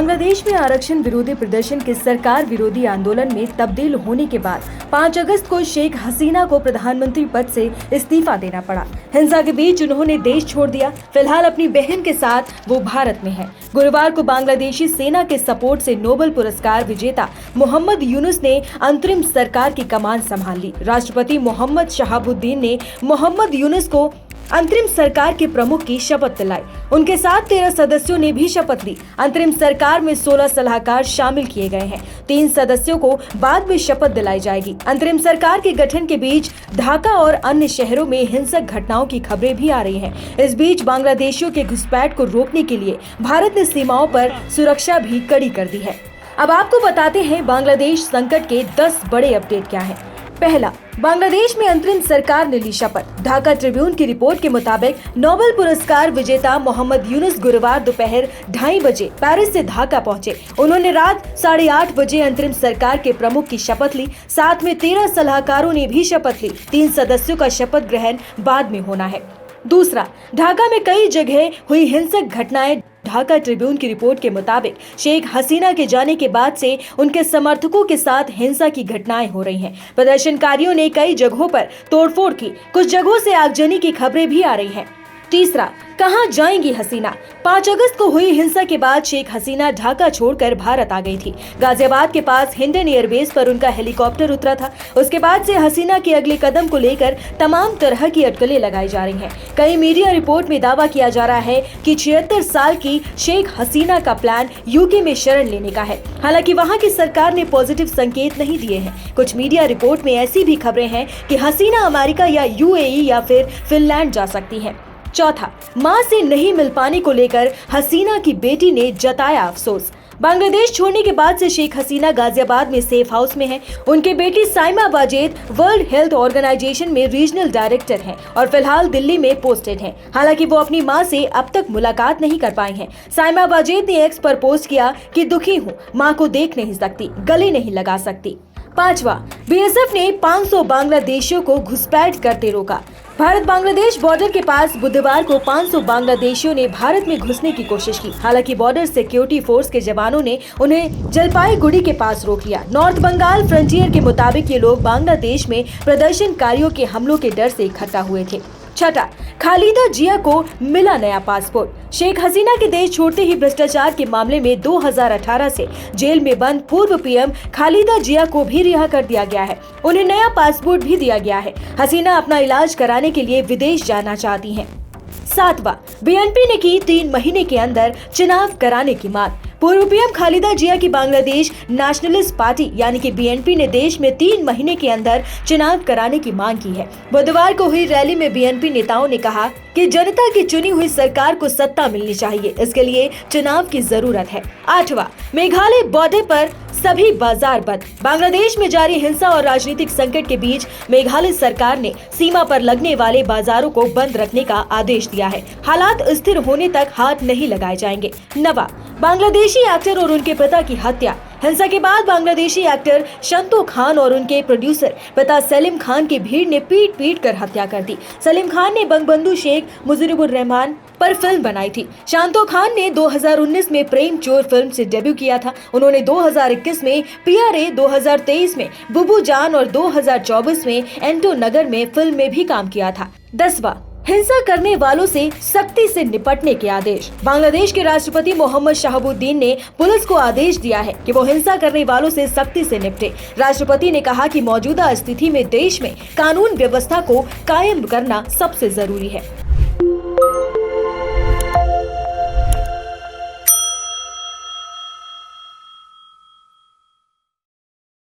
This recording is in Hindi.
बांग्लादेश में आरक्षण विरोधी प्रदर्शन के सरकार विरोधी आंदोलन में तब्दील होने के बाद 5 अगस्त को शेख हसीना को प्रधानमंत्री पद से इस्तीफा देना पड़ा। हिंसा के बीच उन्होंने देश छोड़ दिया। फिलहाल अपनी बहन के साथ वो भारत में है। गुरुवार को बांग्लादेशी सेना के सपोर्ट से नोबेल पुरस्कार विजेता मोहम्मद यूनुस ने अंतरिम सरकार की कमान संभाल ली। राष्ट्रपति मोहम्मद शहाबुद्दीन ने मोहम्मद यूनुस को अंतरिम सरकार के प्रमुख की शपथ दिलाई। उनके साथ 13 सदस्यों ने भी शपथ ली। अंतरिम सरकार में 16 सलाहकार शामिल किए गए हैं। 3 सदस्यों को बाद में शपथ दिलाई जाएगी। अंतरिम सरकार के गठन के बीच ढाका और अन्य शहरों में हिंसक घटनाओं की खबरें भी आ रही हैं। इस बीच बांग्लादेशियों के घुसपैठ को रोकने के लिए भारत ने सीमाओं पर सुरक्षा भी कड़ी कर दी है। अब आपको बताते हैं बांग्लादेश संकट के 10 बड़े अपडेट क्या है। पहला, बांग्लादेश में अंतरिम सरकार ने ली शपथ। ढाका ट्रिब्यून की रिपोर्ट के मुताबिक नोबेल पुरस्कार विजेता मोहम्मद यूनुस गुरुवार दोपहर 2:30 बजे पेरिस से ढाका पहुंचे। उन्होंने रात 8:30 बजे अंतरिम सरकार के प्रमुख की शपथ ली। साथ में 13 सलाहकारों ने भी शपथ ली। 3 सदस्यों का शपथ ग्रहण बाद में होना है। दूसरा, ढाका में कई जगह हुई हिंसक घटनाएं। ढाका ट्रिब्यून की रिपोर्ट के मुताबिक शेख हसीना के जाने के बाद से उनके समर्थकों के साथ हिंसा की घटनाएं हो रही हैं। प्रदर्शनकारियों ने कई जगहों पर तोड़फोड़ की। कुछ जगहों से आगजनी की खबरें भी आ रही हैं। तीसरा, कहां जाएंगी हसीना। 5 अगस्त को हुई हिंसा के बाद शेख हसीना ढाका छोड़कर भारत आ गई थी। गाजियाबाद के पास हिंडन एयरबेस पर उनका हेलीकॉप्टर उतरा था। उसके बाद से हसीना के अगले कदम को लेकर तमाम तरह की अटकलें लगाई जा रही हैं। कई मीडिया रिपोर्ट में दावा किया जा रहा है कि 76 साल की शेख हसीना का प्लान यूके में शरण लेने का है। हालांकि वहाँ की सरकार ने पॉजिटिव संकेत नहीं दिए हैं। कुछ मीडिया रिपोर्ट में ऐसी भी खबरें हैं कि हसीना अमेरिका या यूएई या फिर फिनलैंड जा सकती है। चौथा, मां से नहीं मिल पाने को लेकर हसीना की बेटी ने जताया अफसोस। बांग्लादेश छोड़ने के बाद से शेख हसीना गाजियाबाद में सेफ हाउस में हैं। उनकी बेटी साइमा बाजेद वर्ल्ड हेल्थ ऑर्गेनाइजेशन में रीजनल डायरेक्टर हैं और फिलहाल दिल्ली में पोस्टेड हैं। हालांकि वो अपनी मां से अब तक मुलाकात नहीं कर पाई हैं। साइमा बाजेद ने एक्स पर पोस्ट किया कि दुखी हूँ, मां को देख नहीं सकती, गले नहीं लगा सकती। पांचवा, बीएसएफ ने 500 बांग्लादेशियों को घुसपैठ करते रोका। भारत बांग्लादेश बॉर्डर के पास बुधवार को 500 बांग्लादेशियों ने भारत में घुसने की कोशिश की। हालांकि बॉर्डर सिक्योरिटी फोर्स के जवानों ने उन्हें जलपाईगुड़ी के पास रोक लिया। नॉर्थ बंगाल फ्रंटियर के मुताबिक ये लोग बांग्लादेश में प्रदर्शनकारियों के हमलों के डर से इकट्ठा हुए थे। छठा, खालिदा जिया को मिला नया पासपोर्ट। शेख हसीना के देश छोड़ते ही भ्रष्टाचार के मामले में 2018 से जेल में बंद पूर्व पीएम खालिदा जिया को भी रिहा कर दिया गया है। उन्हें नया पासपोर्ट भी दिया गया है। हसीना अपना इलाज कराने के लिए विदेश जाना चाहती हैं। सातवां, बीएनपी ने की 3 महीने के अंदर चुनाव कराने की मांग। पूर्व पीएम खालिदा जिया की बांग्लादेश नेशनलिस्ट पार्टी यानी कि बीएनपी ने देश में 3 महीने के अंदर चुनाव कराने की मांग की है। बुधवार को हुई रैली में बीएनपी नेताओं ने कहा कि जनता की चुनी हुई सरकार को सत्ता मिलनी चाहिए, इसके लिए चुनाव की जरूरत है। 8वां, मेघालय बॉर्डर पर सभी बाजार बंद। बांग्लादेश में जारी हिंसा और राजनीतिक संकट के बीच मेघालय सरकार ने सीमा पर लगने वाले बाजारों को बंद रखने का आदेश दिया है। हालात स्थिर होने तक हाथ नहीं लगाए जाएंगे। 9वां, बांग्लादेशी एक्टर और उनके पिता की हत्या। हिंसा के बाद बांग्लादेशी एक्टर शंतो खान और उनके प्रोड्यूसर पिता सलीम खान की भीड़ ने पीट कर हत्या कर दी। सलीम खान ने बंगबंधु शेख मुजीबुर रहमान पर फिल्म बनाई थी। शांतो खान ने 2019 में प्रेम चोर फिल्म से डेब्यू किया था। उन्होंने 2021 में PRA, 2023 में बुबू जान और 2024 में एंटो नगर में फिल्म में भी काम किया था। 10वां, हिंसा करने वालों से सख्ती से निपटने के आदेश। बांग्लादेश के राष्ट्रपति मोहम्मद शहाबुद्दीन ने पुलिस को आदेश दिया है कि वो हिंसा करने वालों से सख्ती से निपटे। राष्ट्रपति ने कहा कि मौजूदा स्थिति में देश में कानून व्यवस्था को कायम करना सबसे जरूरी है।